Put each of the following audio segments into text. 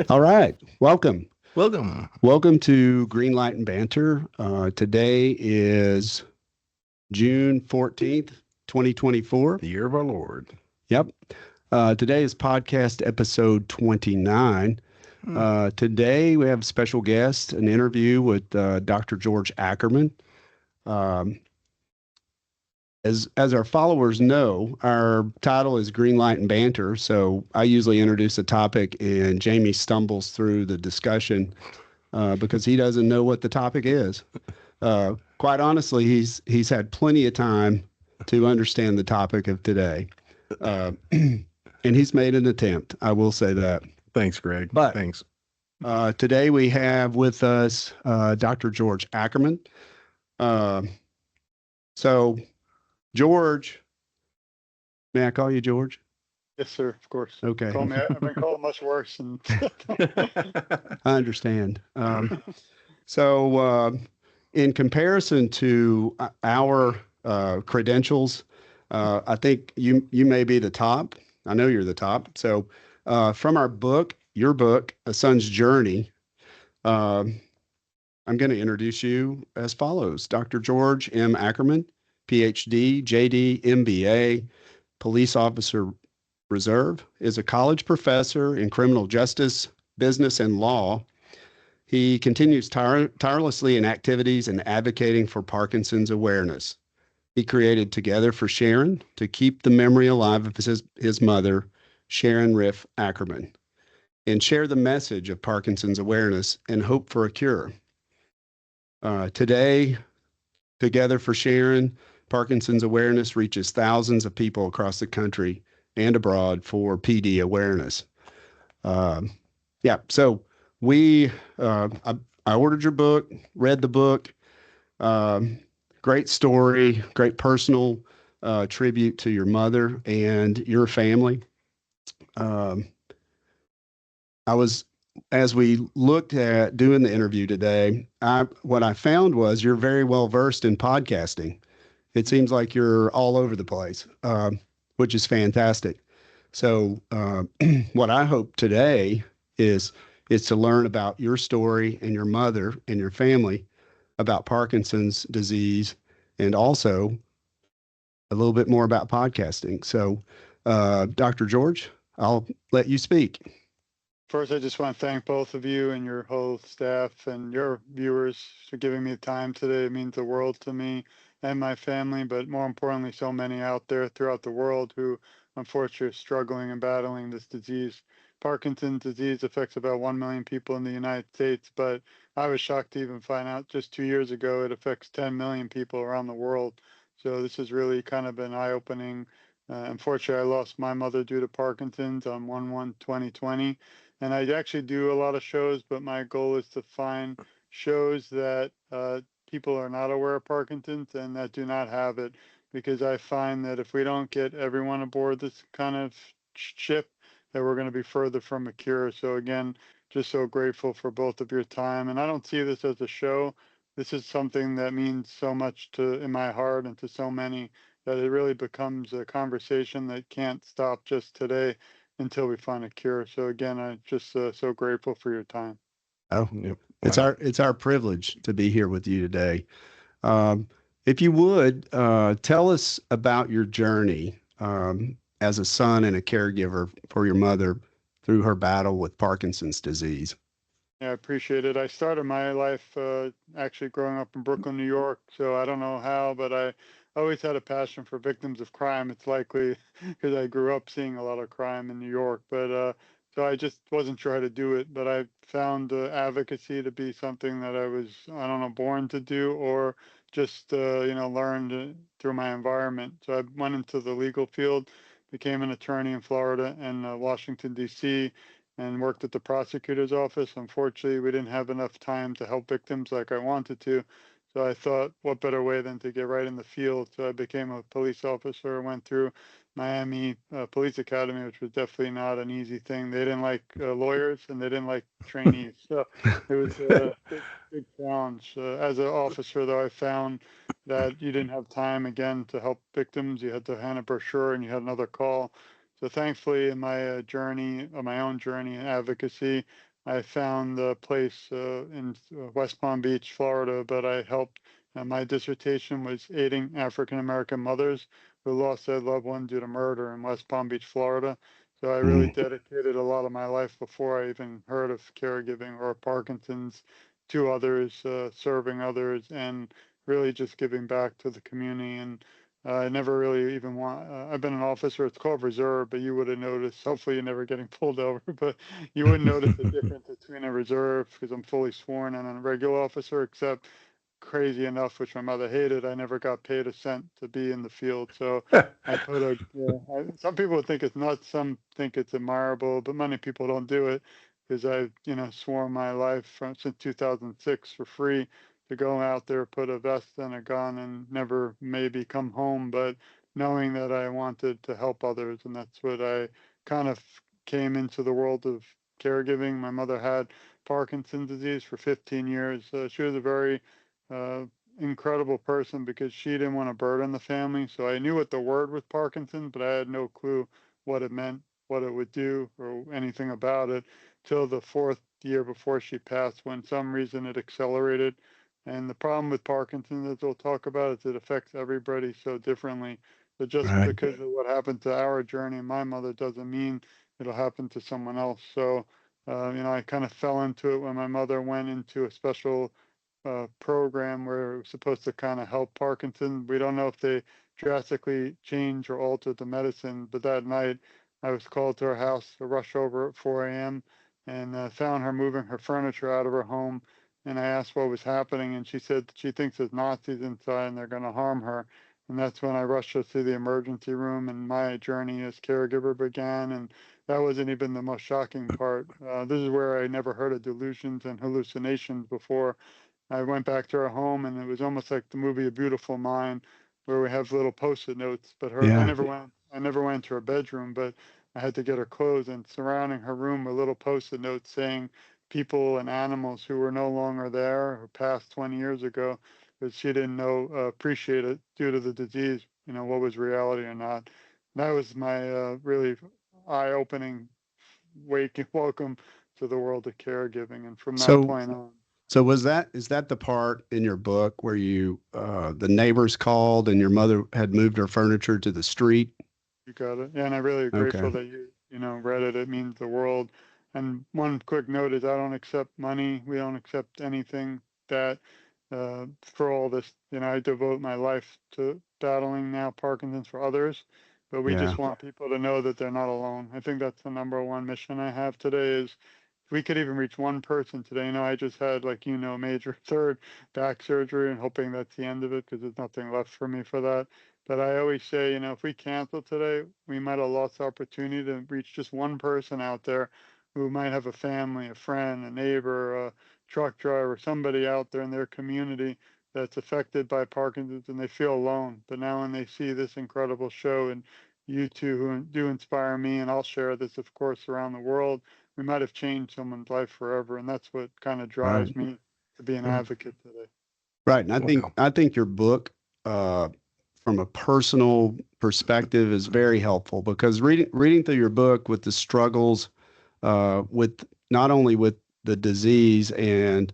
All right. Welcome. Welcome. Welcome to Greenlight and Banter. Today is June 14th, 2024. The year of our Lord. Yep. Today is podcast episode 29. Hmm. Today we have a special guest, an interview with Dr. George Ackerman. Um, as our followers know, our title is Greenlight and Banter. So I usually introduce a topic and Jamie stumbles through the discussion because he doesn't know what the topic is. Quite honestly, he's had plenty of time to understand the topic of today, and he's made an attempt. I will say that. Thanks, Greg. But Thanks. today we have with us Dr. George Ackerman. Uh, so, George, may I call you George? Yes, sir. Of course. Okay, Call me. I've been called much worse. And I understand. So, in comparison to our credentials, I think you may be the top. I know you're the top. So, from our book, your book, A Son's Journey, um, I'm going to introduce you as follows: Dr. George M. Ackerman, PhD, JD, MBA, police officer reserve, is a college professor in criminal justice, business, and law. He continues tirelessly in activities and advocating for Parkinson's awareness. He created Together for Sharon to keep the memory alive of his mother, Sharon Riff Ackerman, and share the message of Parkinson's awareness and hope for a cure. Today, Together for Sharon, Parkinson's awareness reaches thousands of people across the country and abroad for PD awareness. Um, yeah, so we, I ordered your book, read the book. Um, Great story, great personal tribute to your mother and your family. Um, I was, as we looked at doing the interview today, what I found was you're very well versed in podcasting. It seems like you're all over the place, which is fantastic. So, what I hope today is is to learn about your story and your mother and your family about Parkinson's disease, and also a little bit more about podcasting. So, Dr. George, I'll let you speak. first, I just want to thank both of you and your whole staff and your viewers for giving me the time today. It means the world to me and my family, but more importantly, so many out there throughout the world who unfortunately are struggling and battling this disease. Parkinson's disease affects about 1 million people in the United States, but I was shocked to even find out just 2 years ago it affects 10 million people around the world. So this has really kind of been eye-opening. Unfortunately, I lost my mother due to Parkinson's on 1/1/2020, and I actually do a lot of shows, but my goal is to find shows that people are not aware of Parkinson's and that do not have it, because I find that if we don't get everyone aboard this kind of ship, that we're going to be further from a cure. So again, just so grateful for both of your time. And I don't see this as a show. This is something that means so much to in my heart and to so many that it really becomes a conversation that can't stop just today until we find a cure. So again, I'm just so grateful for your time. Oh, Yep. it's our privilege to be here with you today. Um, if you would tell us about your journey as a son and a caregiver for your mother through her battle with Parkinson's disease. Yeah, I appreciate it. I started my life actually growing up in Brooklyn, New York. So I don't know how, but I always had a passion for victims of crime. It's likely because I grew up seeing a lot of crime in New York. But so I just wasn't sure how to do it. But I found advocacy to be something that I was, I don't know, born to do or just, learned through my environment. So I went into the legal field, became an attorney in Florida and Washington, D.C., and worked at the prosecutor's office. Unfortunately, we didn't have enough time to help victims like I wanted to. So I thought, what better way than to get right in the field? So I became a police officer, went through Miami Police Academy, which was definitely not an easy thing. They didn't like lawyers and they didn't like trainees. So it was a big challenge. As an officer, though, I found that you didn't have time again to help victims. You had to hand a brochure and you had another call. So thankfully, in my journey, my own journey in advocacy, I found a place in West Palm Beach, Florida, but I helped. My dissertation was aiding African American mothers who lost their loved one due to murder in West Palm Beach, Florida. So I really Mm. dedicated a lot of my life before I even heard of caregiving or Parkinson's to others, serving others, and really just giving back to the community. And I never really even want. I've been an officer. It's called reserve, but you would have noticed. Hopefully, you're never getting pulled over, but you wouldn't notice the difference between a reserve because I'm fully sworn and a regular officer. Except crazy enough, which my mother hated, I never got paid a cent to be in the field. So I put a. Yeah, some people think it's nuts. Some think it's admirable, but many people don't do it because I've sworn my life since 2006 for free to go out there, put a vest and a gun, and never maybe come home, but knowing that I wanted to help others. And that's what I kind of came into the world of caregiving. My mother had Parkinson's disease for 15 years. She was a very uh, incredible person because she didn't want to burden the family. So I knew what the word was Parkinson, but I had no clue what it meant, what it would do, or anything about it till the fourth year before she passed, when some reason it accelerated. And the problem with Parkinson's, as we'll talk about, is it affects everybody so differently. But just Right. because of what happened to our journey and my mother doesn't mean it'll happen to someone else. So, I kind of fell into it when my mother went into a special program where it was supposed to kind of help Parkinson. We don't know if they drastically changed or altered the medicine, but that night I was called to her house to rush over at 4 a.m. and found her moving her furniture out of her home. And I asked what was happening, and she said she thinks there's Nazis inside and they're going to harm her. And that's when I rushed her to the emergency room, and my journey as caregiver began. And that wasn't even the most shocking part. This is where I never heard of delusions and hallucinations before. I went back to her home, and it was almost like the movie A Beautiful Mind, where we have little post-it notes. But Yeah. I never went to her bedroom, but I had to get her clothes. And surrounding her room were little post-it notes saying people and animals who were no longer there, who passed 20 years ago, but she didn't know appreciate it due to the disease. What was reality or not. That was my really eye-opening welcome to the world of caregiving, and from that So point on. so is that the part in your book where you the neighbors called and your mother had moved her furniture to the street? You got it. Yeah, and I'm really Okay. grateful that you read it. It means the world. And one quick note is I don't accept money. We don't accept anything that for all this. I devote my life to battling now Parkinson's for others. But we Yeah. just want people to know that they're not alone. I think that's the number one mission I have today is if we could even reach one person today. I just had major third back surgery and hoping that's the end of it because there's nothing left for me for that. But I always say, if we cancel today, we might have lost the opportunity to reach just one person out there who might have a family, a friend, a neighbor, a truck driver, somebody out there in their community that's affected by Parkinson's and they feel alone. But now when they see this incredible show and you two who do inspire me, and I'll share this, of course, around the world, we might have changed someone's life forever. And that's what kind of drives Right. me to be an Mm. advocate today. Right. And Wow. I think your book uh from a personal perspective is very helpful because reading through your book with the struggles with not only with the disease and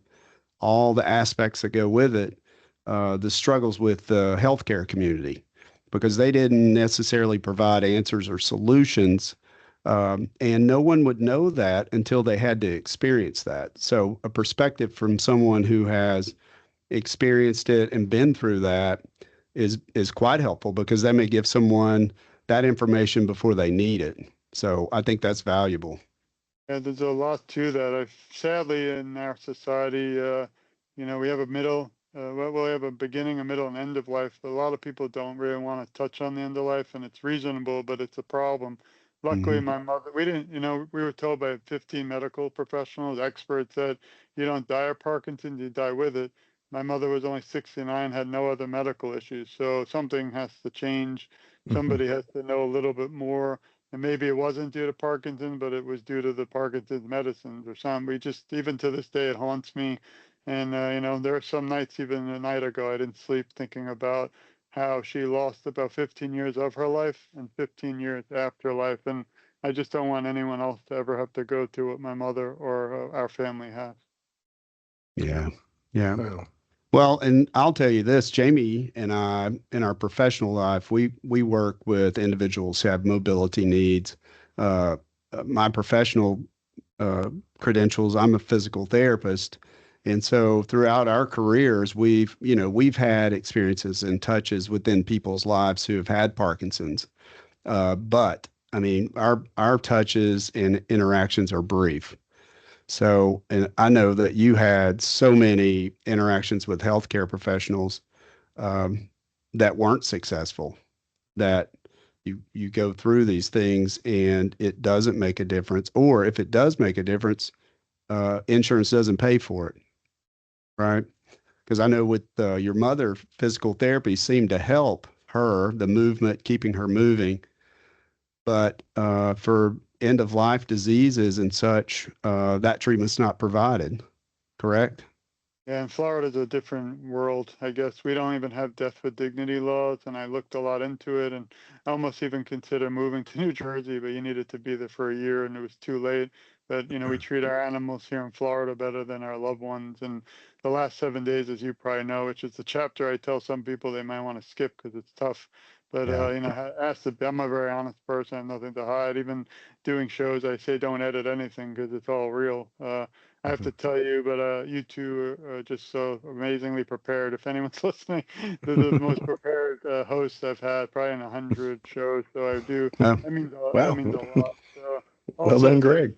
all the aspects that go with it, the struggles with the healthcare community, because they didn't necessarily provide answers or solutions. And no one would know that until they had to experience that. So, a perspective from someone who has experienced it and been through that is quite helpful because that may give someone that information before they need it. So, I think that's valuable. Yeah, there's a lot to that. Sadly, in our society, we have a middle, we have a beginning, a middle, and end of life. But a lot of people don't really want to touch on the end of life, and it's reasonable, but it's a problem. Luckily, Hmm. my mother, we didn't, we were told by 15 medical professionals, experts, that you don't die of Parkinson's, you die with it. My mother was only 69, had no other medical issues. So something has to change. Mhm. Somebody has to know a little bit more, and maybe it wasn't due to Parkinson's, but it was due to the Parkinson's medicines or something. We just, even to this day, it haunts me. And, there are some nights, even a night ago, I didn't sleep thinking about how she lost about 15 years of her life and 15 years after life. And I just don't want anyone else to ever have to go through what my mother or our family has. Yeah. Yeah. Well, Well, and I'll tell you this, Jamie and I, in our professional life, we work with individuals who have mobility needs. Uh, my professional uh, credentials, I'm a physical therapist, and so throughout our careers, we've had experiences and touches within people's lives who have had Parkinson's. But I mean, our touches and interactions are brief. So, and I know that you had so many interactions with healthcare professionals um, that weren't successful, that you go through these things and it doesn't make a difference, or if it does make a difference, insurance doesn't pay for it, right? Because I know with your mother, physical therapy seemed to help her, the movement, keeping her moving, but for end of life diseases and such, that treatment's not provided, correct? Yeah, and Florida's a different world. I guess we don't even have death with dignity laws, and I looked a lot into it, and I almost even consider moving to New Jersey, but you needed to be there for a year, and it was too late. But we treat our animals here in Florida better than our loved ones. And the last 7 days, as you probably know, which is the chapter I tell some people they might want to skip because it's tough. But Yeah. I'm a very honest person. I have nothing to hide. Even doing shows, I say don't edit anything because it's all real. I have Mhm. to tell you, but you two are just so amazingly prepared. If anyone's listening, they're the most prepared hosts I've had, probably in 100 shows. So I do. Oh, That wow. means a lot. So Well also, done, it's Greg.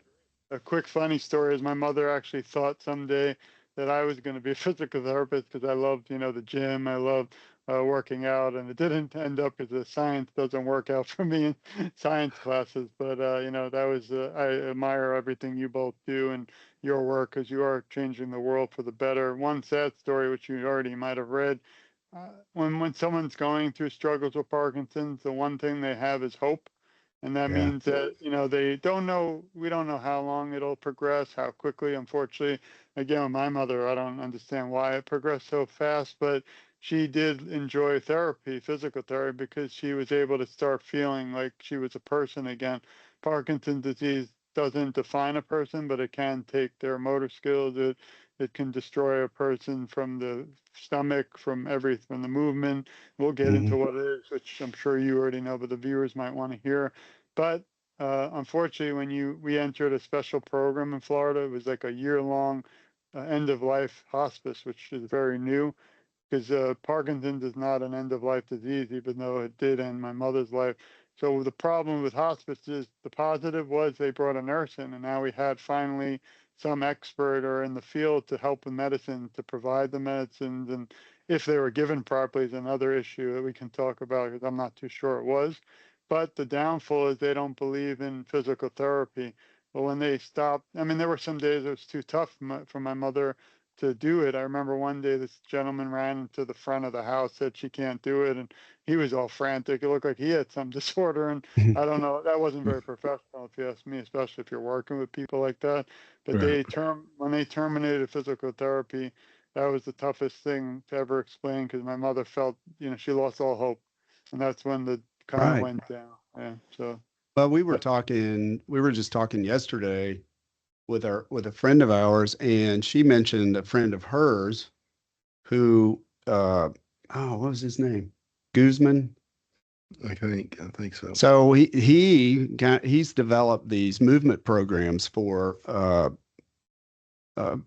a quick funny story is my mother actually thought someday that I was going to be a physical therapist because I loved, the gym. I loved working out, and it didn't end up because the science doesn't work out for me in science classes. But that was I admire everything you both do and your work because you are changing the world for the better. One sad story, which you already might have read. When someone's going through struggles with Parkinson's, the one thing they have is hope, and that yeah. means that they don't know. We don't know how long it'll progress, how quickly. Unfortunately, again, with my mother, I don't understand why it progressed so fast, but she did enjoy therapy, physical therapy, because she was able to start feeling like she was a person again. Parkinson's disease doesn't define a person, but it can take their motor skills. It can destroy a person from the stomach, from the movement. We'll get Hmm. into what it is, which I'm sure you already know, but the viewers might want to hear. But unfortunately, when we entered a special program in Florida, it was like a year-long end of life hospice, which is very new because Parkinson's is not an end of life disease, even though it did end my mother's life. So the problem with hospice is the positive was they brought a nurse in, and now we had finally some expert or in the field to help with medicine to provide the medicines, and if they were given properly is another issue that we can talk about because I'm not too sure it was. But the downfall is they don't believe in physical therapy. But when they stopped, I mean, there were some days it was too tough for my mother to do it. I remember one day this gentleman ran into the front of the house, said she can't do it, and he was all frantic. It looked like he had some disorder, and I don't know. That wasn't very professional, if you ask me, especially if you're working with people like that. But Right. when they terminated physical therapy, that was the toughest thing to ever explain because my mother felt, she lost all hope, and that's when the kind of Right. went down. Yeah. So Well, we were just talking yesterday with a friend of ours, and she mentioned a friend of hers who, what was his name? Guzman. I think so. So he's developed these movement programs for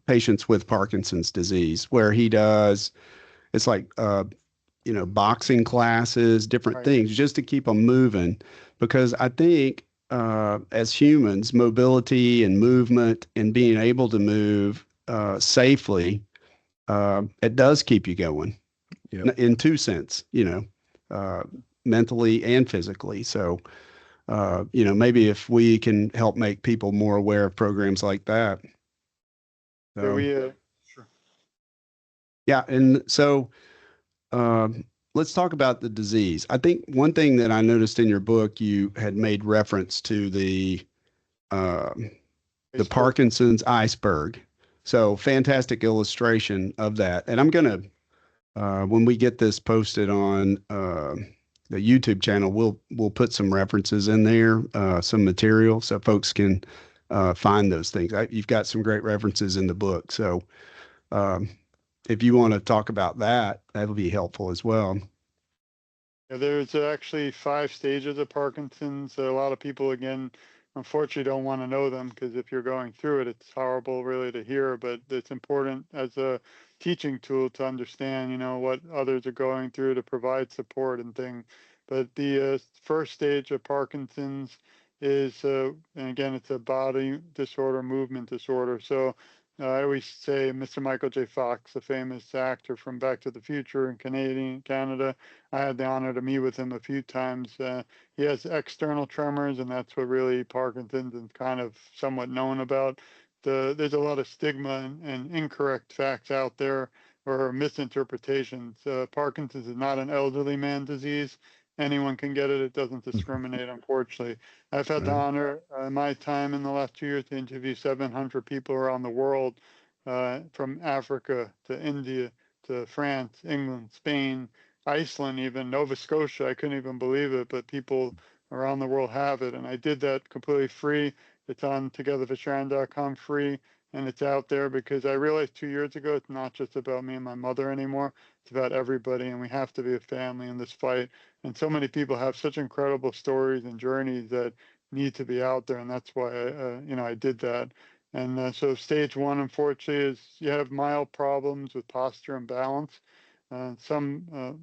patients with Parkinson's disease, where he does it's like boxing classes, different right. things, just to keep them moving. Because I think as humans, mobility and movement and being able to move safely, it does keep you going Yep. in two sense, uh, mentally and physically. So, maybe if we can help make people more aware of programs like that. Yeah, So, we sure. yeah. And so, let's talk about the disease. I think one thing that I noticed in your book, you had made reference to um the Iceberg. Parkinson's iceberg. So fantastic illustration of that. And I'm gonna when we get this posted on the YouTube channel, we'll put some references in there, some material, so folks can find those things. You've got some great references in the book, so um, if you want to talk about that, that'll be helpful as well. Yeah, there's actually 5 stages of Parkinson's. A lot of people, again, unfortunately, don't want to know them because if you're going through it, it's horrible, really, to hear. But it's important as a teaching tool to understand, what others are going through to provide support and things. But the first stage of Parkinson's is, and again, it's a body disorder, movement disorder. So I always say Mr. Michael J. Fox, the famous actor from Back to the Future in Canada. I had the honor to meet with him a few times. He has external tremors, and that's what really Parkinson's is kind of somewhat known about. There's a lot of stigma and incorrect facts out there or misinterpretations. Parkinson's is not an elderly man disease. Anyone can get it. It doesn't discriminate, unfortunately. I've had the honor in my time in the last 2 years to interview 700 people around the world, from Africa to India to France, England, Spain, Iceland, even Nova Scotia. I couldn't even believe it, but people around the world have it. And I did that completely free. It's on togetherforsharon.com free. And it's out there because I realized 2 years ago, it's not just about me and my mother anymore. It's about everybody. And we have to be a family in this fight. And so many people have such incredible stories and journeys that need to be out there. And that's why, I did that. And so stage one, unfortunately, is you have mild problems with posture and balance, some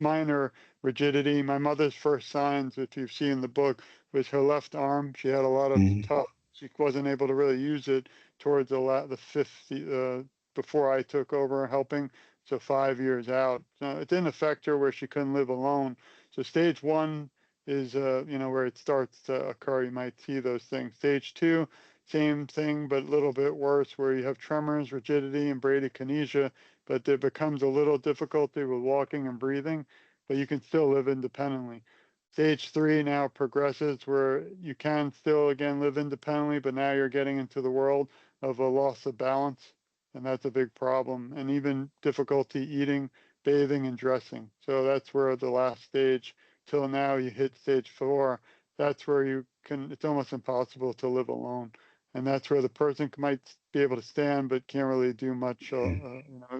minor rigidity. My mother's first signs, if you've seen the book, was her left arm. She had a lot of tough. She wasn't able to really use it towards the fifth before I took over helping. So 5 years out, it didn't affect her where she couldn't live alone. So stage one is where it starts to occur. You might see those things. Stage two, same thing, but a little bit worse, where you have tremors, rigidity, and bradykinesia, but there becomes a little difficulty with walking and breathing, but you can still live independently. Stage three now progresses where you can still again live independently, but now you're getting into the world of a loss of balance, and that's a big problem, and even difficulty eating, bathing, and dressing. So that's where the last stage, till now you hit stage four. That's where it's almost impossible to live alone. And that's where the person might be able to stand, but can't really do much,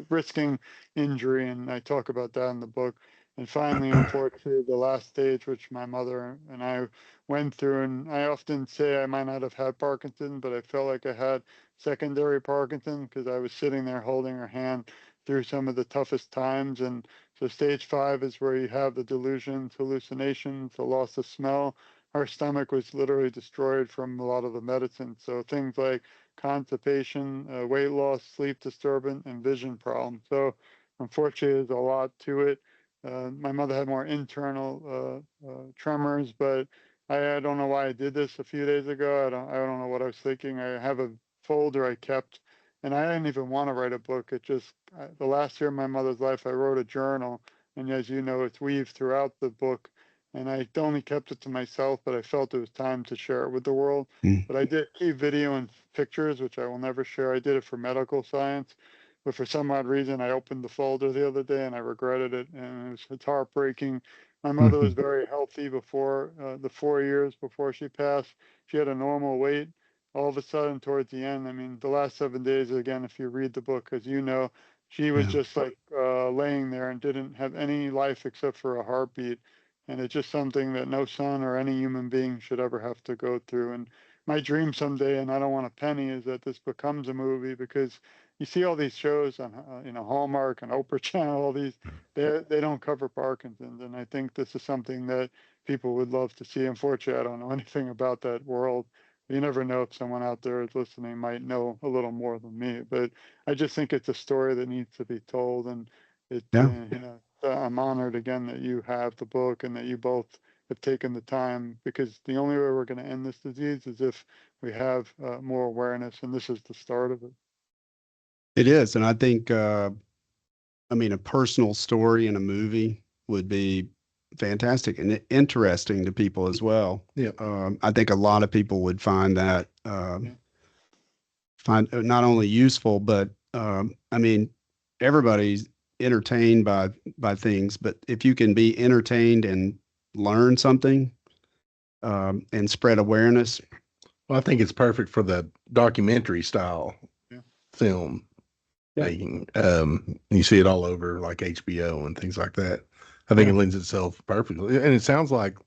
risking injury. And I talk about that in the book. And finally, unfortunately, the last stage, which my mother and I went through, and I often say I might not have had Parkinson, but I felt like I had secondary Parkinson because I was sitting there holding her hand through some of the toughest times. And so stage five is where you have the delusions, hallucinations, the loss of smell. Our stomach was literally destroyed from a lot of the medicine. So things like constipation, weight loss, sleep disturbance, and vision problems. So unfortunately, there's a lot to it. My mother had more internal tremors, but I don't know why I did this a few days ago. I don't know what I was thinking. I have a folder I kept, and I didn't even want to write a book. It just the last year of my mother's life, I wrote a journal, and as you know, it's weaved throughout the book. And I only kept it to myself, but I felt it was time to share it with the world. But I did a video and pictures, which I will never share. I did it for medical science, but for some odd reason, I opened the folder the other day and I regretted it, and it's heartbreaking. My mother was very healthy before the 4 years before she passed. She had a normal weight. All of a sudden, towards the end, I mean, the last 7 days, again, if you read the book, as you know, she was just like laying there and didn't have any life except for a heartbeat. And it's just something that no son or any human being should ever have to go through. And my dream someday, and I don't want a penny, is that this becomes a movie, because you see all these shows on Hallmark and Oprah Channel, all these, they don't cover Parkinson's, and I think this is something that people would love to see. Unfortunately, I don't know anything about that world. You never know if someone out there is listening might know a little more than me, but I just think it's a story that needs to be told, and it Yeah. I'm honored again that you have the book and that you both have taken the time, because the only way we're going to end this disease is if we have more awareness, and this is the start of it. It is, and I think, I mean, a personal story in a movie would be fantastic and interesting to people as well. Yeah. I think a lot of people would find that Yeah. find not only useful, but I mean, everybody entertained by things, but if you can be entertained and learn something, and spread awareness. Well, I think it's perfect for the documentary style Yeah. film Yeah. making. You see it all over like HBO and things like that. I think Yeah. it lends itself perfectly. And it sounds like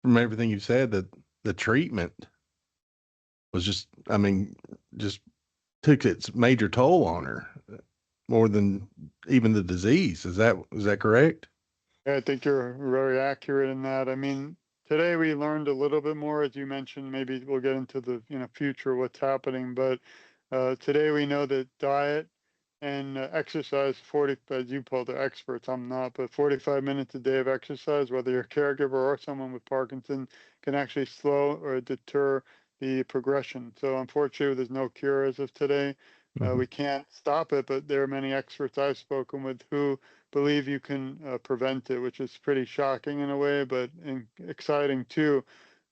from everything you've said that the treatment was just, I mean, just took its major toll on her more than even the disease. Is that correct? Yeah, I think you're very accurate in that. I mean, today we learned a little bit more, as you mentioned. Maybe we'll get into the future what's happening, but today we know that diet and exercise 40, as you call the experts, I'm not, but 45 minutes a day of exercise, whether you're a caregiver or someone with Parkinson, can actually slow or deter the progression. So unfortunately, there's no cure as of today. Mhm. We can't stop it, but there are many experts I've spoken with who believe you can prevent it, which is pretty shocking in a way, but exciting too.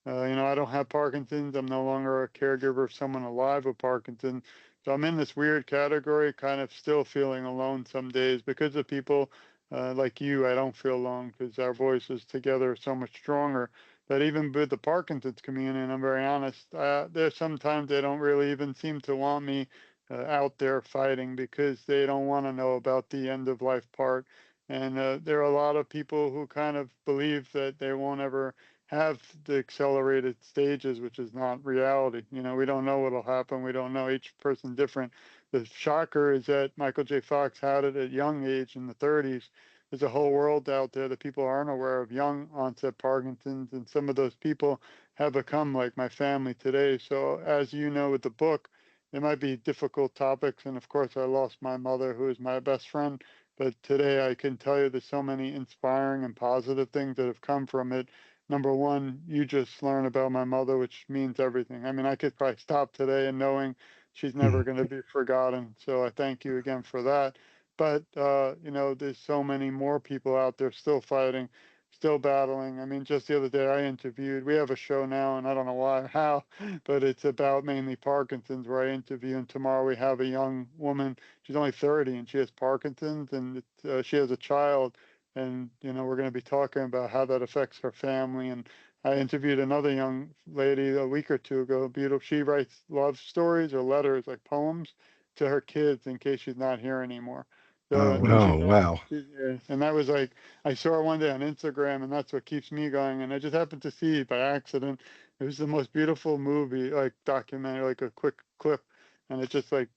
I don't have Parkinson's. I'm no longer a caregiver of someone alive with Parkinson's. So I'm in this weird category, kind of still feeling alone some days because of people like you. I don't feel alone because our voices together are so much stronger. But even with the Parkinson's community, and I'm very honest, there's sometimes they don't really even seem to want me out there fighting because they don't want to know about the end of life part. And there are a lot of people who kind of believe that they won't ever have the accelerated stages, which is not reality. We don't know what'll happen. We don't know. Each person different. The shocker is that Michael J. Fox had it at young age in the 30s. There's a whole world out there that people aren't aware of, young onset Parkinson's, and some of those people have become like my family today. So as you know with the book, there might be difficult topics, and of course I lost my mother, who is my best friend. But today I can tell you there's so many inspiring and positive things that have come from it. Number one, you just learn about my mother, which means everything. I mean, I could probably stop today and knowing she's never Mhm. going to be forgotten. So I thank you again for that. But, there's so many more people out there still fighting, still battling. I mean, just the other day I interviewed, we have a show now, and I don't know why or how, but it's about mainly Parkinson's where I interview. And tomorrow we have a young woman, she's only 30 and she has Parkinson's, and she has a child, and we're going to be talking about how that affects her family. And I interviewed another young lady a week or two ago. Beautiful. She writes love stories or letters, like poems, to her kids in case she's not here anymore. So Oh, and Oh, she's wow. yeah, and that was like, I saw her one day on Instagram, and that's what keeps me going. And I just happened to see it by accident. It was the most beautiful movie, like documentary, like a quick clip, and it just like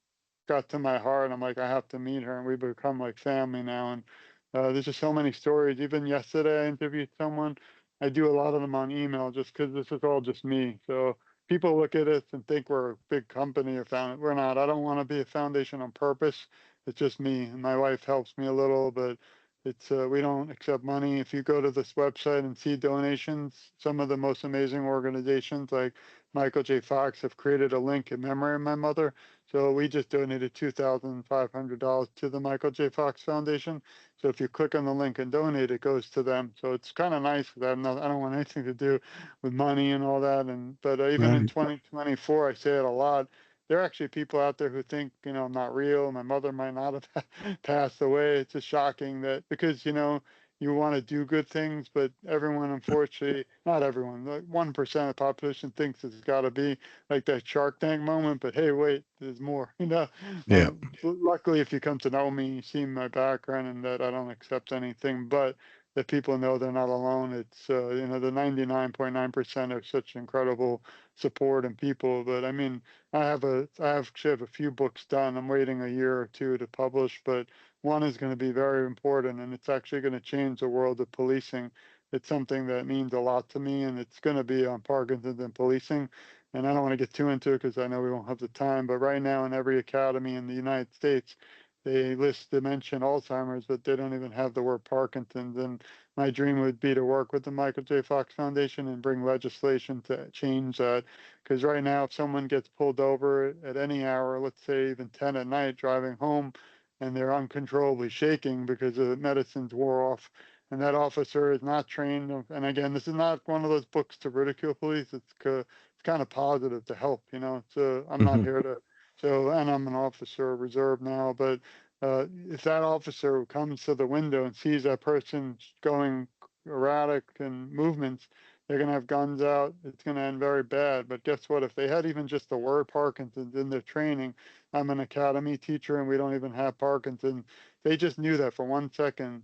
got to my heart. I'm like, I have to meet her, and we've become like family now. And there's just so many stories. Even yesterday, I interviewed someone. I do a lot of them on email just because this is all just me. So people look at us and think we're a big company or found. We're not. I don't want to be a foundation on purpose. It's just me, and my wife helps me a little, but it's we don't accept money. If you go to this website and see donations, some of the most amazing organizations like Michael J. Fox have created a link in memory of my mother. So we just donated $2,500 to the Michael J. Fox Foundation. So if you click on the link and donate, it goes to them. So it's kind of nice because I don't want anything to do with money and all that. And but even in right. 2024, I say it a lot. There are actually people out there who think I'm not real. My mother might not have passed away. It's just shocking that because you want to do good things, but everyone, unfortunately, not everyone, like 1% of the population thinks it's got to be like that Shark Tank moment. But hey, wait, there's more. Yeah. Luckily, if you come to know me, you see my background and that I don't accept anything, but that people know they're not alone. It's the 99.9% are such incredible support and people. But I mean, I actually have a few books done. I'm waiting a year or two to publish, but one is going to be very important, and it's actually going to change the world of policing. It's something that means a lot to me, and it's going to be on Parkinson's and policing. And I don't want to get too into it because I know we won't have the time. But right now, in every academy in the United States, they mention Alzheimer's, but they don't even have the word Parkinson's. And my dream would be to work with the Michael J. Fox Foundation and bring legislation to change that. Because right now, if someone gets pulled over at any hour, let's say even 10 at night, driving home, and they're uncontrollably shaking because the medicines wore off, and that officer is not trained. And again, this is not one of those books to ridicule police. It's kind of positive to help. So I'm not Mhm. here to. So, and I'm an officer of reserve now, but if that officer comes to the window and sees that person going erratic and movements, they're going to have guns out. It's going to end very bad. But guess what? If they had even just the word Parkinson's in their training, I'm an academy teacher and we don't even have Parkinson's. They just knew that for 1 second,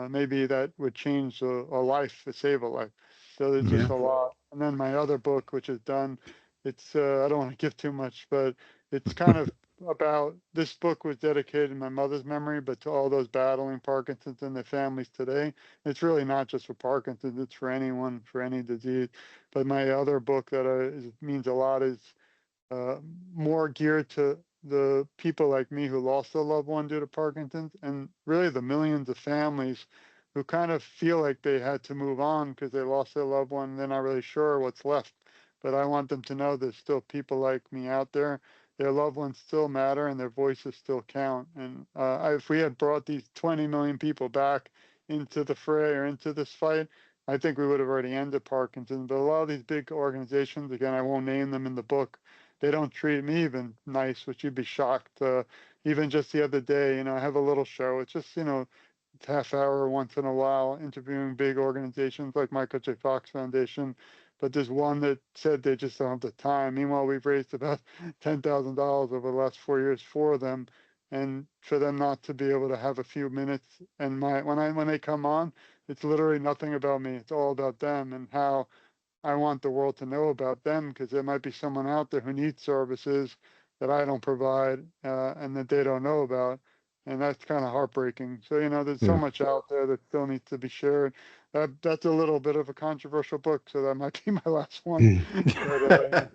maybe that would change a life, to save a life. So there's Yeah. just a lot. And then my other book, which is done, it's I don't want to give too much, but it's kind of about, this book was dedicated in my mother's memory, but to all those battling Parkinson's and their families today. It's really not just for Parkinson's, it's for anyone, for any disease. But my other book that means a lot is uh, more geared to the people like me who lost a loved one due to Parkinson's, and really the millions of families who kind of feel like they had to move on because they lost their loved one. They're not really sure what's left. But I want them to know there's still people like me out there. Their loved ones still matter and their voices still count. And if we had brought these 20 million people back into the fray or into this fight, I think we would have already ended Parkinson's. But a lot of these big organizations, again, I won't name them in the book, they don't treat me even nice, which you'd be shocked. Even just the other day, I have a little show. It's just, half hour once in a while interviewing big organizations like Michael J. Fox Foundation. But there's one that said they just don't have the time. Meanwhile, we've raised about $10,000 over the last 4 years for them, and for them not to be able to have a few minutes. And when they come on, it's literally nothing about me. It's all about them and how I want the world to know about them, because there might be someone out there who needs services that I don't provide, and that they don't know about. And that's kind of heartbreaking. So, there's so Yeah. much out there that still needs to be shared. That's a little bit of a controversial book, so that might be my last one. But,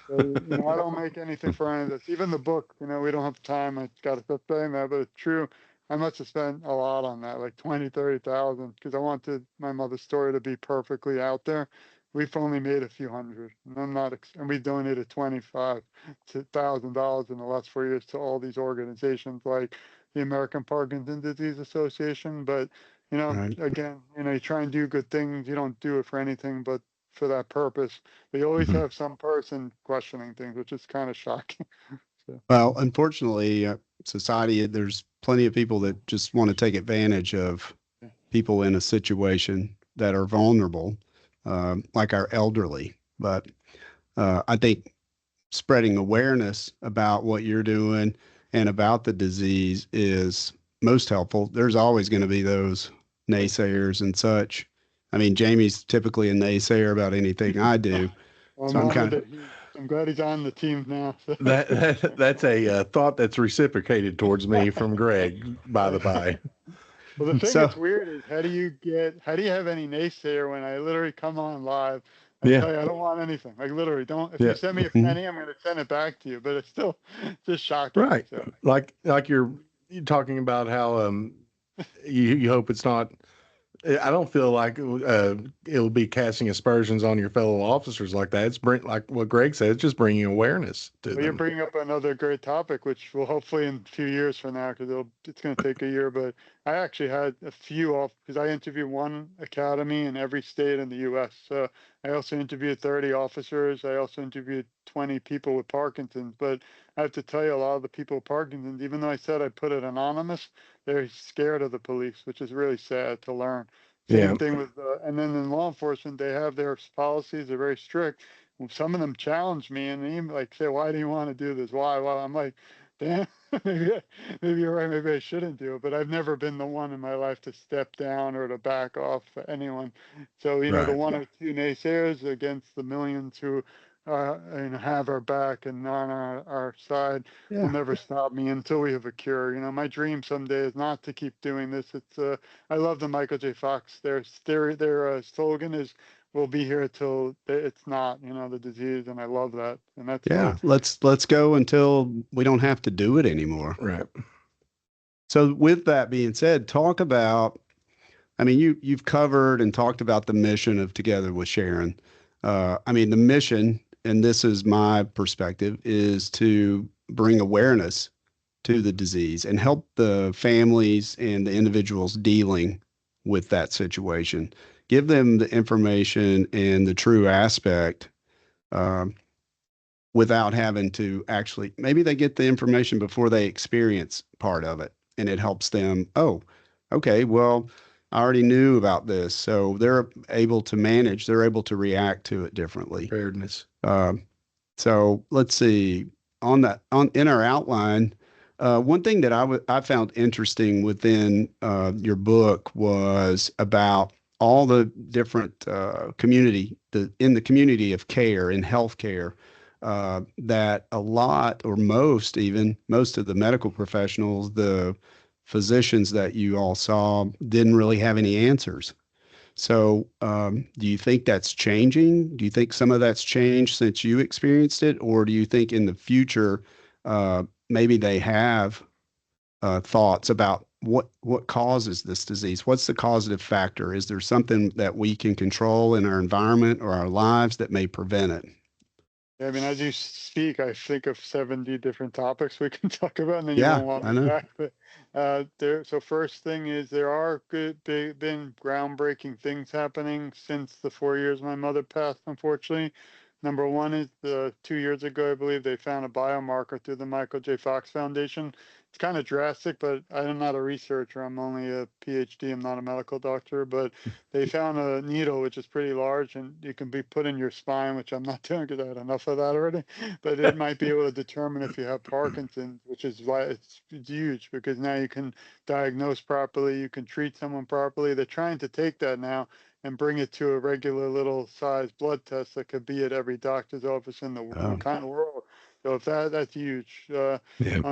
I don't make anything for any of this. Even the book, we don't have time. I got to stop saying that, but it's true. I must have spent a lot on that, like 20, 30,000, because I wanted my mother's story to be perfectly out there. We've only made a few hundred, and I'm not, and we donated $25,000 in the last 4 years to all these organizations like the American Parkinson's Disease Association. But, Right. again, you try and do good things. You don't do it for anything but for that purpose. But you always Mhm. have some person questioning things, which is kind of shocking. So, Well, unfortunately, society, there's plenty of people that just want to take advantage of yeah. people in a situation that are vulnerable, like our elderly. But I think spreading awareness about what you're doing and about the disease is most helpful. There's always going to be those naysayers and such. I mean, Jamie's typically a naysayer about anything I do. Well, I'm So I'm honored kind of, that I'm glad he's on the team now. So. That's a thought that's reciprocated towards me from Greg, by the by. Well, the thing so that's weird is how do you have any naysayer when I literally come on live and Yeah, tell you I don't want anything? Like literally, don't, if you yeah, send me a mhm, penny, I'm going to send it back to you, but it's still just shocking. right. So, Like you're talking about how you hope it's not. I don't feel like it'll be casting aspersions on your fellow officers like that. It's like what Greg said, it's just bringing awareness to well, you're them. bringing up another great topic, which will hopefully in a few years from now, because it's going to take a year. But I actually had a few off, because I interviewed one academy in every state in the U.S. I also interviewed 30 officers. I also interviewed 20 people with Parkinson's. But I have to tell you, a lot of the people with Parkinson's, even though I said I put it anonymous, they're scared of the police, which is really sad to learn. Yeah, Same thing with, and then in law enforcement, they have their policies. They're very strict. Some of them challenge me and even like say, "Why do you want to do this? Why?" Well, I'm like, "Damn, maybe you're right. Maybe I shouldn't do it." But I've never been the one in my life to step down or to back off for anyone. So the right. one or two naysayers against the millions who have our back and on our side will yeah, never stop me until we have a cure. My dream someday is not to keep doing this. It's I love the Michael J. Fox. Their slogan is, we'll be here till it's not, the disease, and I love that. And that's yeah. Let's go until we don't have to do it anymore. Right. So with that being said, talk about. I mean, you've covered and talked about the mission of Together with Sharon. I mean, the mission, and this is my perspective, is to bring awareness to the disease and help the families and the individuals dealing with that situation. Give them the information and the true aspect. Um, without having to actually, maybe they get the information before they experience part of it, and it helps them. Oh, okay, well, I already knew about this, so they're able to manage, they're able to react to it differently. Preparedness. Um, so let's see, on that, on in our outline, one thing that I found interesting within your book was about all the different community, in the community of care in healthcare, that a lot, or most, even most of the medical professionals, the physicians that you all saw, didn't really have any answers. So, do you think that's changing? Do you think some of that's changed since you experienced it, or do you think in the future, maybe they have thoughts about what causes this disease? What's the causative factor? Is there something that we can control in our environment or our lives that may prevent it? Yeah, I mean, as you speak, I think of 70 different topics we can talk about, and then you Yeah, won't want I me know. back. But so first thing is there are been groundbreaking things happening since the 4 years my mother passed, unfortunately. Number one is 2 years ago, I believe they found a biomarker through the Michael J. Fox Foundation. It's kind of drastic, but I'm not a researcher. I'm only a PhD. I'm not a medical doctor, but they found a needle which is pretty large and you can be put in your spine, which I'm not doing because I had enough of that already. But it might be able to determine if you have Parkinson's, which is why it's huge because now you can diagnose properly, you can treat someone properly. They're trying to take that now and bring it to a regular little size blood test that could be at every doctor's office in the Oh, kind of world. So if that's huge. Yeah.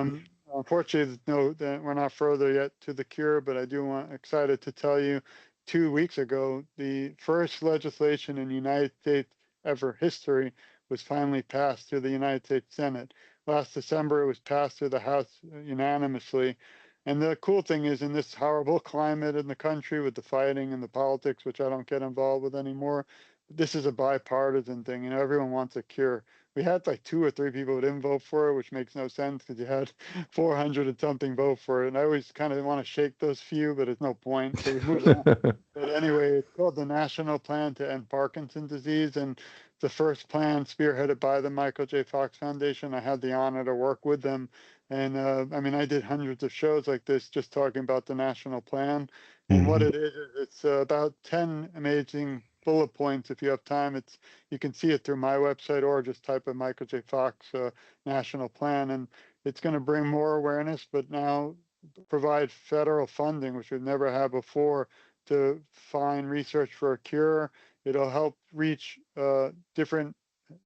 Unfortunately, no, that we're not further yet to the cure, but I do want excited to tell you 2 weeks ago, the first legislation in United States ever history was finally passed through the United States Senate. Last December, it was passed through the House unanimously. And the cool thing is, in this horrible climate in the country with the fighting and the politics, which I don't get involved with anymore, this is a bipartisan thing. You know, everyone wants a cure. We had like 2 or 3 people who didn't vote for it, which makes no sense because you had 400 and something vote for it. And I always kind of want to shake those few, but it's no point. So we move on. But anyway, it's called the National Plan to End Parkinson's Disease, and the first plan spearheaded by the Michael J. Fox Foundation. I had the honor to work with them, and I mean, I did hundreds of shows like this just talking about the national plan. And what hmm, it is, it's about 10 amazing bullet points. If you have time, it's you can see it through my website or just type in Michael J. Fox National Plan, and it's going to bring more awareness, but now provide federal funding, which we've never had before, to find research for a cure. It'll help reach different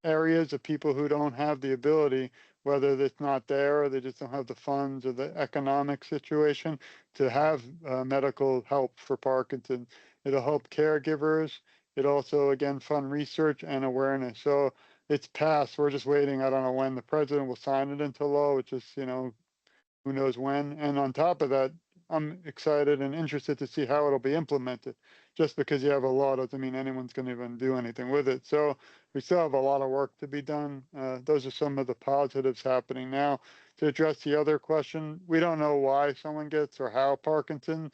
areas of people who don't have the ability, whether it's not there or they just don't have the funds or the economic situation to have medical help for Parkinson's. It'll help caregivers. It also, again, fund research and awareness. So it's passed. We're just waiting. I don't know when the president will sign it into law, which is, who knows when. And on top of that, I'm excited and interested to see how it'll be implemented. Just because you have a law doesn't mean anyone's going to even do anything with it. So we still have a lot of work to be done. Those are some of the positives happening now. To address the other question, we don't know why someone gets or how Parkinson.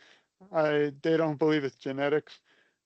They don't believe it's genetics.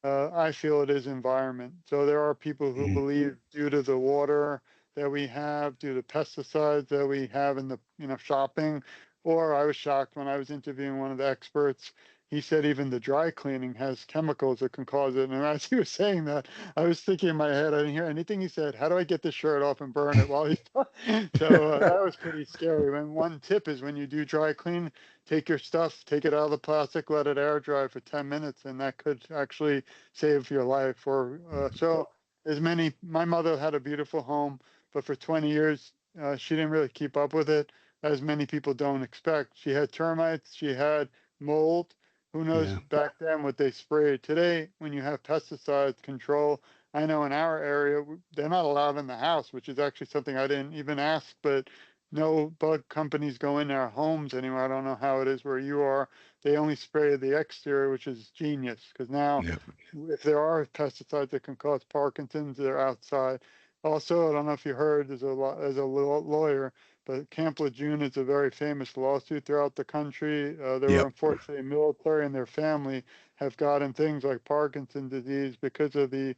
I feel it is environment. So there are people who hmm, believe due to the water that we have, due to pesticides that we have in the shopping, or I was shocked when I was interviewing one of the experts. He said even the dry cleaning has chemicals that can cause it. And as he was saying that, I was thinking in my head, I didn't hear anything he said. How do I get this shirt off and burn it while he's talking? So that was pretty scary. And one tip is when you do dry clean, take your stuff, take it out of the plastic, let it air dry for 10 minutes, and that could actually save your life. Or so as many, my mother had a beautiful home, but for 20 years, she didn't really keep up with it as many people don't expect. She had termites, she had mold. Who knows yeah, back then what they sprayed? Today, when you have pesticides control, I know in our area, they're not allowed in the house, which is actually something I didn't even ask, but no bug companies go in our homes anymore. I don't know how it is where you are. They only spray the exterior, which is genius because now Yeah. if there are pesticides that can cause Parkinson's, they're outside. Also, I don't know if you heard, as a lawyer, but Camp Lejeune is a very famous lawsuit throughout the country. There were Yep. unfortunately military and their family have gotten things like Parkinson's disease because of the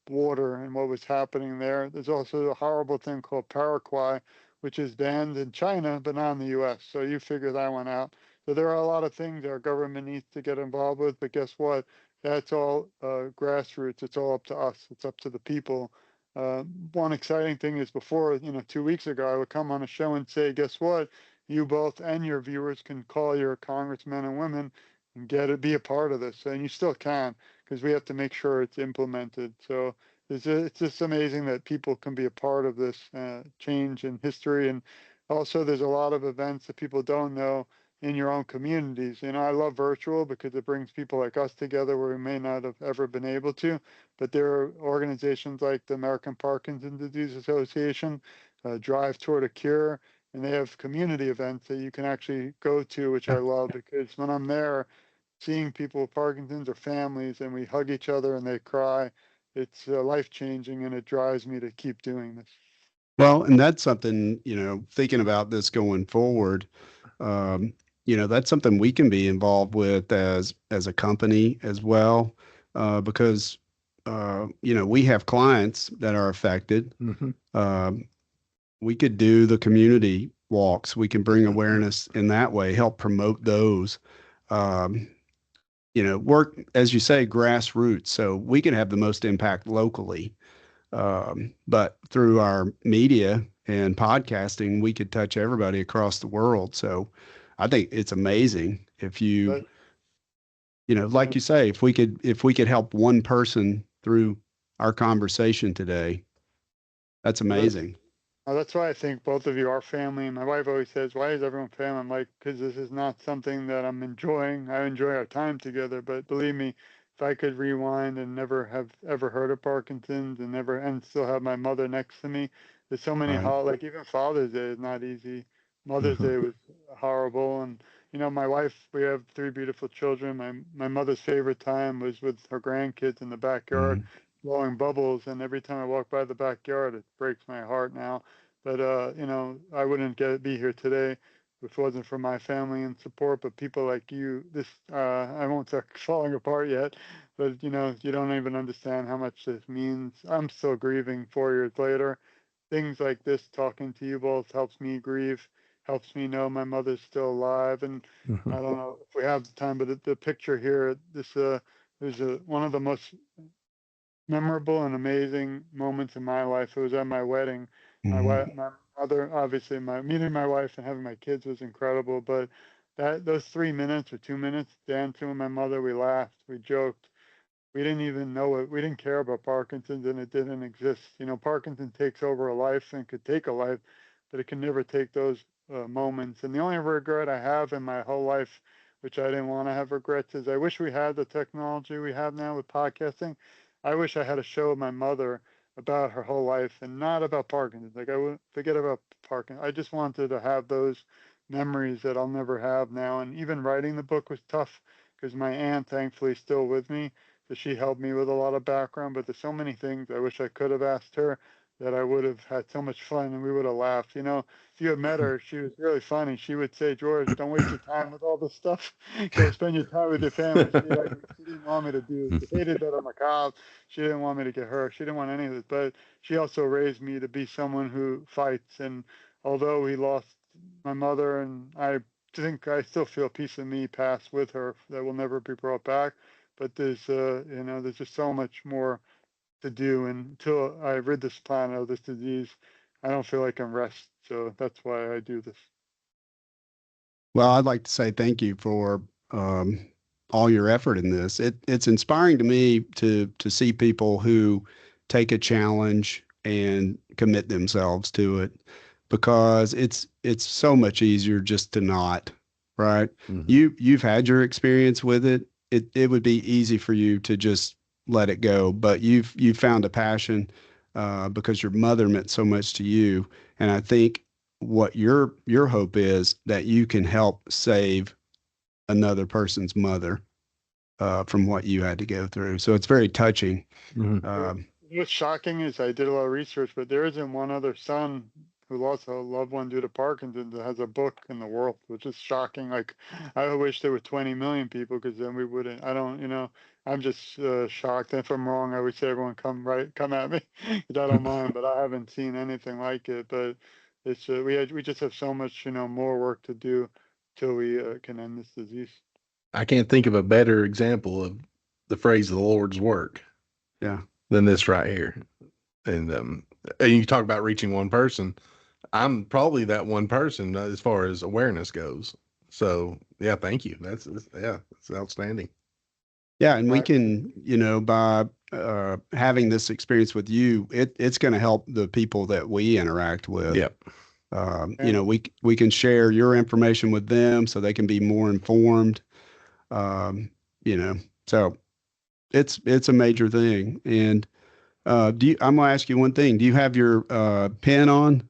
water and what was happening there. There's also a horrible thing called Paraguay, which is banned in China, but not in the US. So you figure that one out. So there are a lot of things our government needs to get involved with, but guess what? That's all grassroots. It's all up to us. It's up to the people. One exciting thing is before, 2 weeks ago, I would come on a show and say, guess what? You both and your viewers can call your congressmen and women and be a part of this. And you still can, because we have to make sure it's implemented. So it's just amazing that people can be a part of this change in history. And also, there's a lot of events that people don't know in your own communities. I love virtual because it brings people like us together where we may not have ever been able to. But there are organizations like the American Parkinson Disease Association, Drive Toward a Cure, and they have community events that you can actually go to, which I love because when I'm there, seeing people with Parkinson's or families and we hug each other and they cry, it's life changing and it drives me to keep doing this. Well, and that's something, thinking about this going forward, that's something we can be involved with as a company as well, because we have clients that are affected. Mhm. We could do the community walks. We can bring awareness in that way, help promote those. Um, work, as you say, grassroots, so we can have the most impact locally. But through our media and podcasting, we could touch everybody across the world. So I think it's amazing if But like you say, if we could help one person through our conversation today, that's that's amazing. That's why I think both of you are family. And my wife always says, "Why is everyone family?" I'm like, "Because this is not something that I'm enjoying. I enjoy our time together, but believe me, if I could rewind and never have ever heard of Parkinson's and still have my mother next to me, there's so many Right. like even Father's Day is not easy. Mother's Mhm. Day was horrible, and my wife, we have three beautiful children. My mother's favorite time was with her grandkids in the backyard, Mhm. blowing bubbles, and every time I walk by the backyard, it breaks my heart now. But I wouldn't be here today if it wasn't for my family and support. But people like you, I won't start falling apart yet. But you don't even understand how much this means. I'm still grieving 4 years later. Things like this, talking to you both, helps me grieve, helps me know my mother's still alive. And I Mhm. don't know if we have the time, but the picture here, this is one of the most memorable and amazing moments in my life. It was at my wedding. Mhm. My mother, obviously, my meeting my wife and having my kids was incredible. But those 3 minutes or 2 minutes dancing with my mother, we laughed, we joked, we didn't even know it. We didn't care about Parkinson's and it didn't exist. Parkinson takes over a life and could take a life, but it can never take those moments. And the only regret I have in my whole life, which I didn't want to have regrets, is I wish we had the technology we have now with podcasting. I wish I had a show of my mother about her whole life and not about Parkinson's. Like I would forget about Parkinson's. I just wanted to have those memories that I'll never have now. And even writing the book was tough because my aunt, thankfully, is still with me, so she helped me with a lot of background, but there's so many things I wish I could have asked her that I would have had so much fun and we would have laughed. If you had met her, she was really funny. She would say, "George, don't waste your time with all this stuff. Go spend your time with your family." She didn't want me to do it. She hated that I'm a cop. She didn't want me to get hurt. She didn't want any of this. But she also raised me to be someone who fights. And although we lost my mother, and I think I still feel a piece of me passed with her that will never be brought back, but there's just so much more to do. And until I rid this planet of this disease, I don't feel I can rest. So that's why I do this. Well, I'd like to say thank you for um, all your effort in this. It's inspiring to me to see people who take a challenge and commit themselves to it, because it's so much easier just to not, right? Mhm. You've had your experience with it. It would be easy for you to just let it go, but you've found a passion because your mother meant so much to you, and I think what your hope is that you can help save another person's mother from what you had to go through. So it's very touching. Mhm. Um, What's shocking is I did a lot of research, but there isn't one other son who lost a loved one due to Parkinson's that has a book in the world, which is shocking. Like, I wish there were 20 million people, because then we wouldn't. I don't, I'm just shocked. If I'm wrong, I would say everyone come at me, because I don't mind. But I haven't seen anything like it. But it's we just have so much more work to do till we can end this disease. I can't think of a better example of the phrase of the Lord's work Yeah. than this right here. And you talk about reaching one person. I'm probably that one person as far as awareness goes. So yeah, thank you. That's outstanding. Yeah, and we I can, by having this experience with you, it's going to help the people that we interact with. Yep. and We can share your information with them so they can be more informed. Um, you know, so it's a major thing. And I'm gonna ask you one thing. Do you have your pen on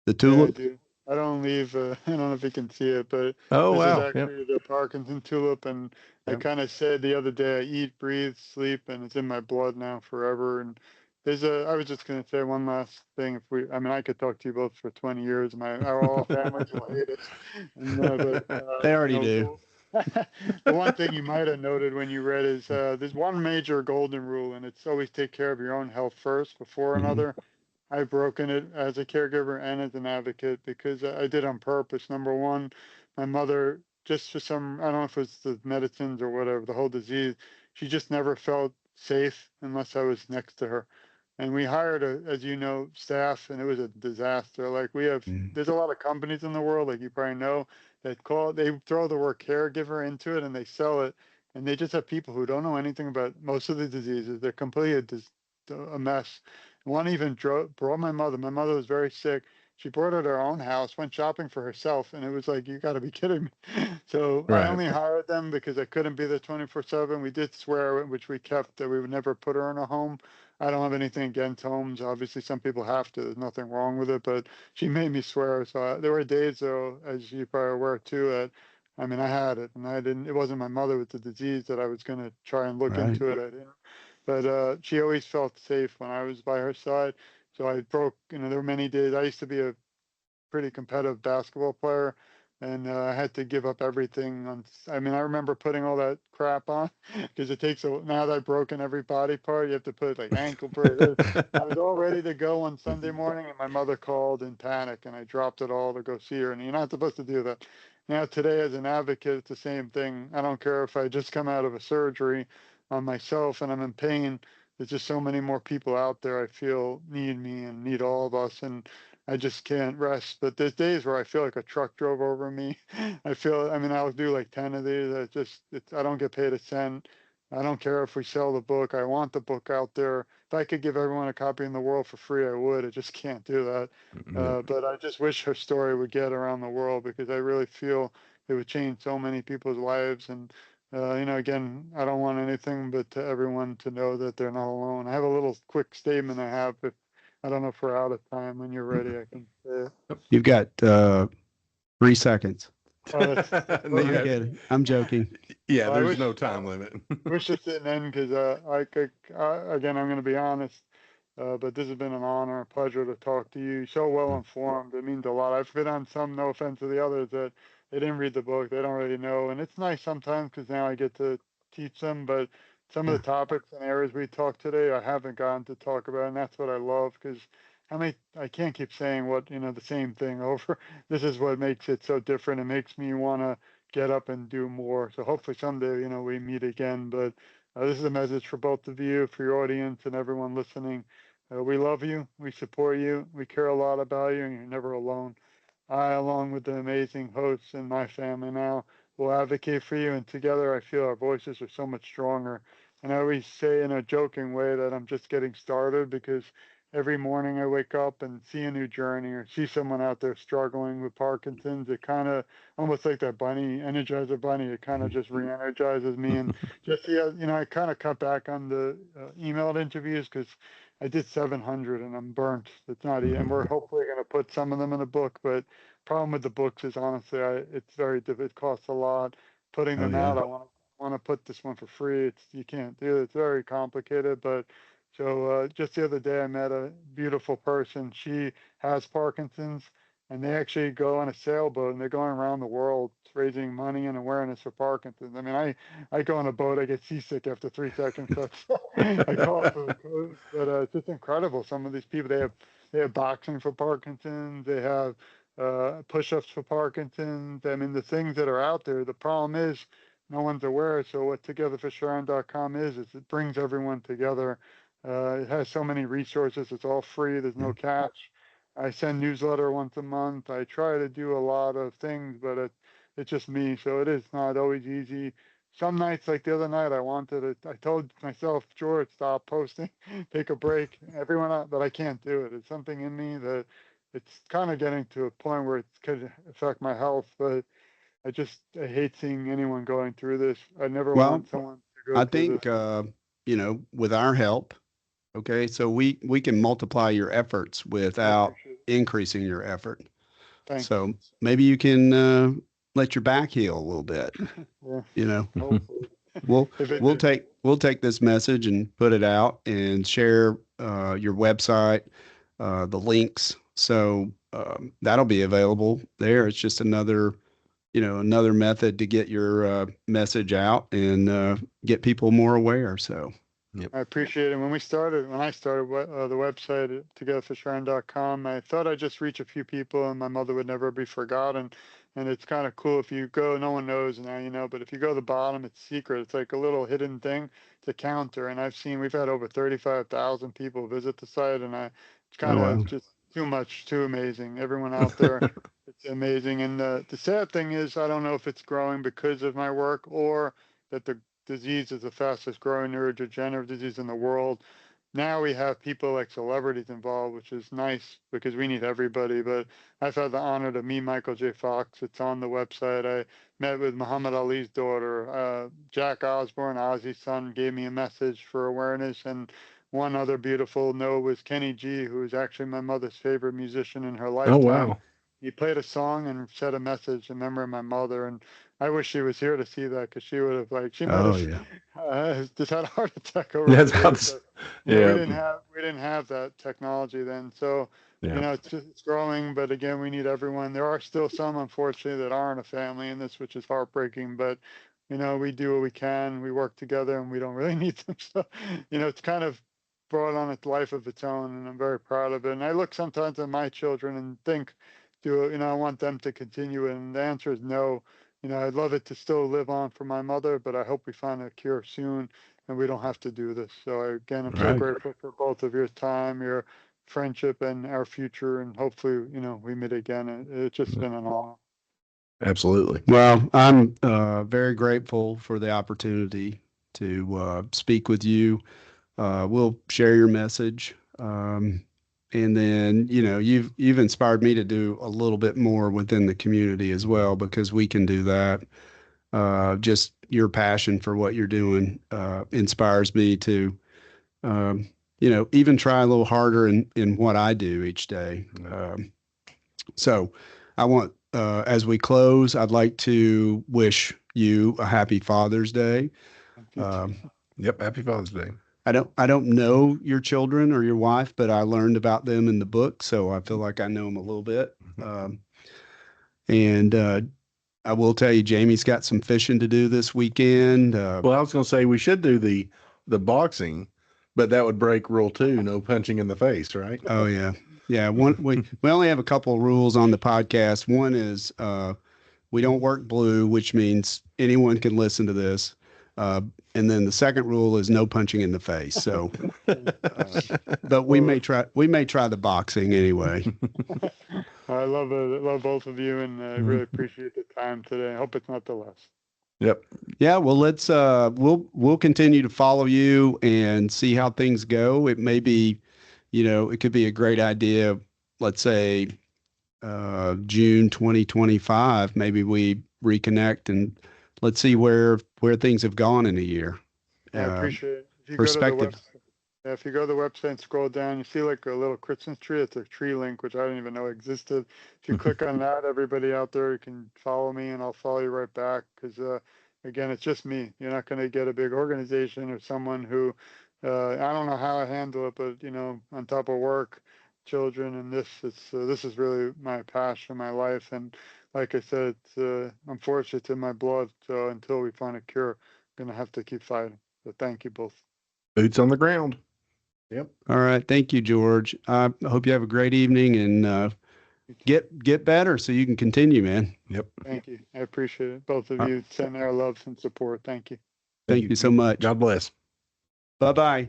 the Yeah, I tulip? do. I don't leave. I don't know if you can see it, but Oh this is wow. Yep. actually the Parkinson tulip. And I Yep. kind of said the other day, I eat, breathe, sleep, and it's in my blood now forever. And I was just going to say one last thing. I mean, I could talk to you both for 20 years. Our all families will hate us. And, but, They already do. the one thing you might have noted when you read is there's one major golden rule, and it's always take care of your own health first before Mhm. another. I've broken it as a caregiver and as an advocate, because I did on purpose. Number one, my mother, just for some, I don't know if it's the medicines or whatever, the whole disease, she just never felt safe unless I was next to her. And we hired as staff, and it was a disaster. Like, Mm. there's a lot of companies in the world, like you probably know, they throw the word caregiver into it and they sell it. And they just have people who don't know anything about most of the diseases. They're completely a mess. One even brought my mother. My mother was very sick. She brought her to her own house, went shopping for herself, and it was like, you got to be kidding me. So I Right. only hired them because I couldn't be there 24/7. We did swear, which we kept, that we would never put her in a home. I don't have anything against homes. Obviously, some people have to. There's nothing wrong with it, but she made me swear. So there were days, though, as you probably aware too, that I mean, I had it, and I didn't. It wasn't my mother with the disease that I was going to try and look Right. into it. I didn't. But she always felt safe when I was by her side. So I broke. There were many days. I used to be a pretty competitive basketball player, and I had to give up everything. I mean, I remember putting all that crap on because it takes now that I've broken every body part, you have to put like ankle braces. I was all ready to go on Sunday morning, and my mother called in panic, and I dropped it all to go see her. And you're not supposed to do that. Now today, as an advocate, it's the same thing. I don't care if I just come out of a surgery on myself and I'm in pain. There's just so many more people out there I feel need me and need all of us. And I just can't rest. But there's days where I feel like a truck drove over me. I mean, I'll do like 10 of these. I don't get paid a cent. I don't care if we sell the book. I want the book out there. If I could give everyone a copy in the world for free, I would. I just can't do that. Yep. But I just wish her story would get around the world, because I really feel it would change so many people's lives. And, again, I don't want anything but to everyone to know that they're not alone. I have a little quick statement I have, if I don't know if we're out of time. When you're ready, I can say it. You've got 3 seconds. Oh, that's I'm perfect. kidding. I'm joking. Yeah, Well, I there's wish no time limit. wish it didn't end, because again, I'm going to be honest, but this has been an honor, a pleasure to talk to you. So well informed. It means a lot. I've been on some, no offense to the others, that they didn't read the book. They don't really know. And it's nice sometimes, because now I get to teach them. But some of Yeah. the topics and areas we talked today, I haven't gotten to talk about. And that's what I love, because I can't keep saying the same thing over. This is what makes it so different. It makes me want to get up and do more. So hopefully someday, we meet again. But this is a message for both of you, for your audience, and everyone listening. We love you. We support you. We care a lot about you, and you're never alone. I, along with the amazing hosts and my family now, will advocate for you. And together, I feel our voices are so much stronger. And I always say in a joking way that I'm just getting started, because every morning I wake up and see a new journey, or see someone out there struggling with Parkinson's. It kind of almost like that bunny, Energizer bunny. It kind of just re-energizes me. And just, I kind of cut back on the emailed interviews, because I did 700 and I'm burnt. It's not, and we're hopefully going to put some of them in a book, but problem with the books is, honestly, it's it costs a lot putting Oh them yeah. out. I want to put this one for free. You can't do it. It's very complicated, but So just the other day, I met a beautiful person. She has Parkinson's, and they actually go on a sailboat and they're going around the world raising money and awareness for Parkinson's. I mean, I go on a boat, I get seasick after 3 seconds. So I call for the code, but it's just incredible. Some of these people, they have boxing for Parkinson's, they have push-ups for Parkinson's. I mean, the things that are out there. The problem is no one's aware. So what togetherforsharon.com is it brings everyone together. It has so many resources. It's all free. There's no catch. I send newsletter once a month. I try to do a lot of things, but it's just me. So it is not always easy. Some nights, like the other night, I told myself, George, stop posting, take a break. Everyone, but I can't do it. It's something in me that it's kind of getting to a point where it could affect my health. But I hate seeing anyone going through this. I never Well, want someone to go I through this. think with our help, okay, so we can multiply your efforts I without appreciate it. increasing your effort. Thanks. So maybe you can let your back heal a little bit. Yeah, You know, hopefully. we'll If it we'll did, take this message and put it out and share your website, the links. So that'll be available there. It's just another method to get your message out and get people more aware. So Yep. I appreciate it. When I started the website at togetherforsharon.com, I thought I'd just reach a few people and my mother would never be forgotten. And it's kind of cool if you go, no one knows now, but if you go to the bottom, it's secret. It's like a little hidden thing to counter. And we've had over 35,000 people visit the site, and it's oh kind wow. of just too much, too amazing. Everyone out there, it's amazing. And the sad thing is, I don't know if it's growing because of my work or that the disease is the fastest growing neurodegenerative disease in the world. Now we have people like celebrities involved, which is nice because we need everybody. But I've had the honor to meet Michael J. Fox. It's on the website. I met with Muhammad Ali's daughter. Jack Osborne, Ozzy's son, gave me a message for awareness. And one other beautiful note was Kenny G, who is actually my mother's favorite musician in her Oh lifetime. wow. He played a song and said a message in memory of my mother. And I wish she was here to see that because she would have she might Oh have yeah. just had a heart attack over That's the how news. this, But yeah. we didn't have that technology then. So Yeah. it's growing, but again, we need everyone. There are still some, unfortunately, that aren't a family in this, which is heartbreaking. But we do what we can. We work together, and we don't really need them. So it's kind of brought on its life of its own, and I'm very proud of it. And I look sometimes at my children and think, I want them to continue it? And the answer is no. I'd love it to still live on for my mother, but I hope we find a cure soon and we don't have to do this. So again, I'm so Right. grateful for both of your time, your friendship, and our future. And hopefully, we meet again. It's just been an honor. Absolutely. Well, I'm very grateful for the opportunity to speak with you. We'll share your message. And then, you've inspired me to do a little bit more within the community as well, because we can do that. Just your passion for what you're doing inspires me to, even try a little harder in what I do each day. So I want, as we close, I'd like to wish you a happy Father's Day. Um, Yep. Happy Father's Day. I don't know your children or your wife, but I learned about them in the book, so I feel like I know them a little bit. And I will tell you, Jamie's got some fishing to do this weekend. Well, I was going to say we should do the boxing, but that would break rule 2, no punching in the face, right? Oh yeah, yeah. One we only have a couple of rules on the podcast. One is we don't work blue, which means anyone can listen to this. And then the second rule is no punching in the face. So, but we Well, may try. We may try the boxing anyway. I love it. I love both of you, and I really appreciate the time today. I hope it's not the last. Yep. Yeah. Well, let's. We'll continue to follow you and see how things go. It may be, it could be a great idea. Let's say June 2025. Maybe we reconnect and let's see where things have gone in a year. I Uh, appreciate it. If you go to the Perspective. website, yeah, if you go to the website and scroll down, you see like a little Christmas tree. It's a tree link, which I didn't even know existed. If you click on that, everybody out there, you can follow me and I'll follow you right back. Because again, it's just me. You're not going to get a big organization or someone who I don't know how I handle it, but on top of work, children, and this is really my passion, my life, and like I said, it's unfortunately it's in my blood. So until we find a cure, I'm gonna have to keep fighting. So thank you both. Boots on the ground. All right. Thank you, George. I hope you have a great evening and get better so you can continue, man. Yep. Thank you. I appreciate it. Both of Uh, you send our loves and support. Thank you. Thank you so much. God bless. Bye-bye.